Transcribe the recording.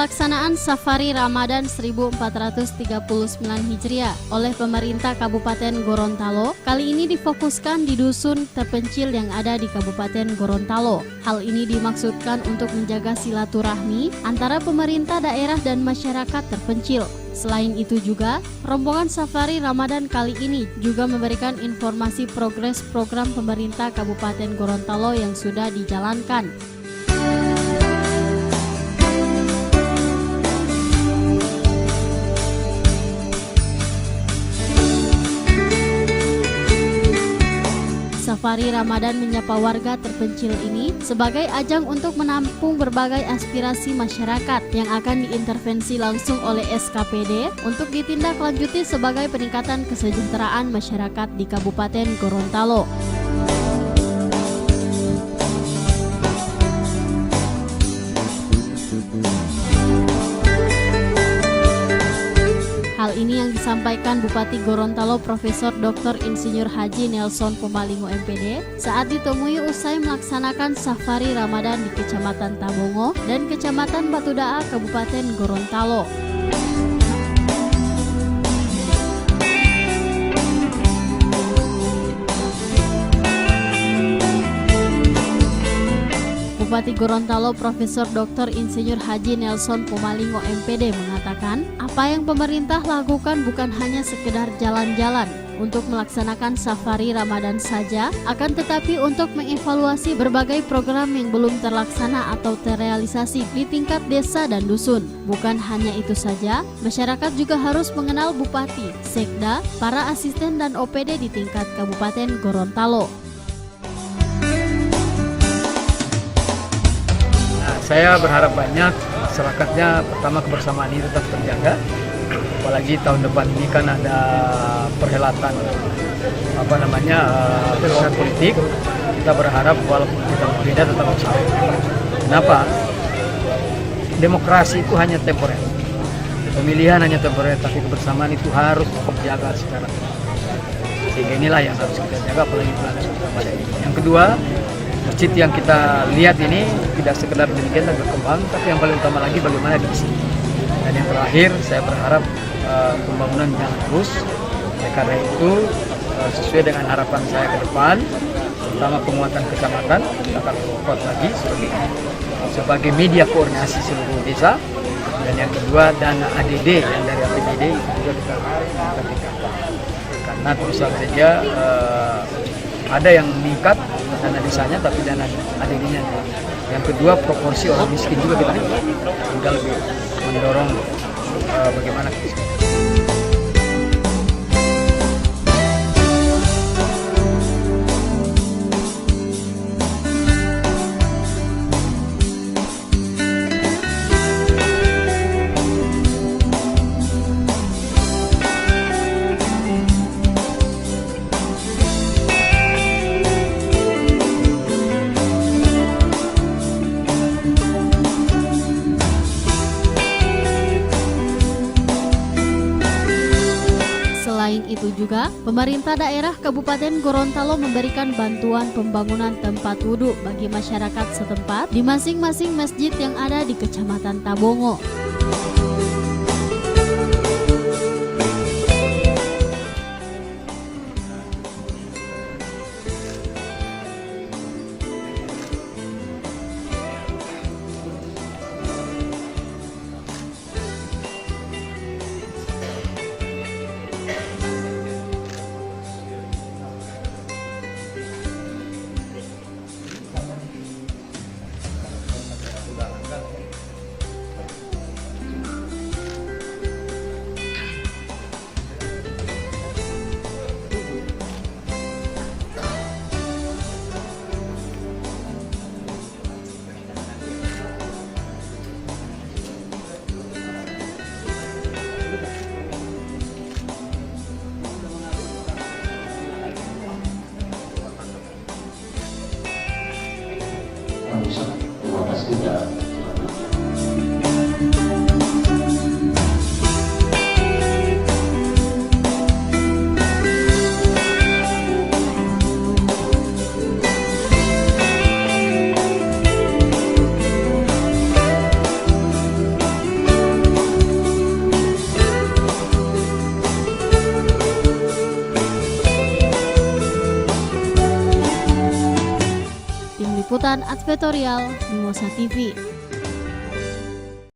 Pelaksanaan Safari Ramadan 1439 Hijriah oleh pemerintah Kabupaten Gorontalo kali ini difokuskan di dusun terpencil yang ada di Kabupaten Gorontalo. Hal ini dimaksudkan untuk menjaga silaturahmi antara pemerintah daerah dan masyarakat terpencil. Selain itu juga, rombongan Safari Ramadan kali ini juga memberikan informasi progres program pemerintah Kabupaten Gorontalo yang sudah dijalankan. Safari Ramadan menyapa warga terpencil ini sebagai ajang untuk menampung berbagai aspirasi masyarakat yang akan diintervensi langsung oleh SKPD untuk ditindaklanjuti sebagai peningkatan kesejahteraan masyarakat di Kabupaten Gorontalo. Hal ini yang disampaikan Bupati Gorontalo Profesor Dr. Insinyur Haji Nelson Pomalingo MPD saat ditemui usai melaksanakan Safari Ramadan di Kecamatan Tabongo dan Kecamatan Batudaa, Kabupaten Gorontalo. Bupati Gorontalo Profesor Dr. Insinyur Haji Nelson Pomalingo MPD mengatakan, apa yang pemerintah lakukan bukan hanya sekedar jalan-jalan untuk melaksanakan Safari Ramadan saja, akan tetapi untuk mengevaluasi berbagai program yang belum terlaksana atau terrealisasi di tingkat desa dan dusun. Bukan hanya itu saja, masyarakat juga harus mengenal Bupati, Sekda, para asisten dan OPD di tingkat Kabupaten Gorontalo. Saya berharap banyak masyarakatnya, pertama kebersamaan ini tetap terjaga. Apalagi tahun depan ini kan ada perhelatan perhelatan politik. Kita berharap walaupun kita berbeda tetap bersama. Kenapa? Demokrasi itu hanya temporer. Pemilihan hanya temporer, tapi kebersamaan itu harus dijaga secara terus. Sehingga inilah yang harus kita jaga, apalagi bulan Ramadan ini. Yang kedua, masjid yang kita lihat ini tidak sekedar demikian dan berkembang, tapi yang paling utama lagi bagaimana diisi. Dan yang terakhir, saya berharap pembangunan jalan terus. Karena itu sesuai dengan harapan saya ke depan, terutama penguatan kecamatan, kita akan kuat lagi sebagai media koordinasi seluruh desa. Dan yang kedua, dana ADD yang dari APBD itu juga kita tingkatkan. Karena terus saja ada yang meningkat dana desanya, tapi dana ADD-nya. Yang kedua, proporsi orang miskin juga kita tinggal lebih mendorong bagaimana kemiskinan. Selain itu juga, pemerintah daerah Kabupaten Gorontalo memberikan bantuan pembangunan tempat wudhu bagi masyarakat setempat di masing-masing masjid yang ada di Kecamatan Tabongo. Liputan Advertorial Mimosa TV.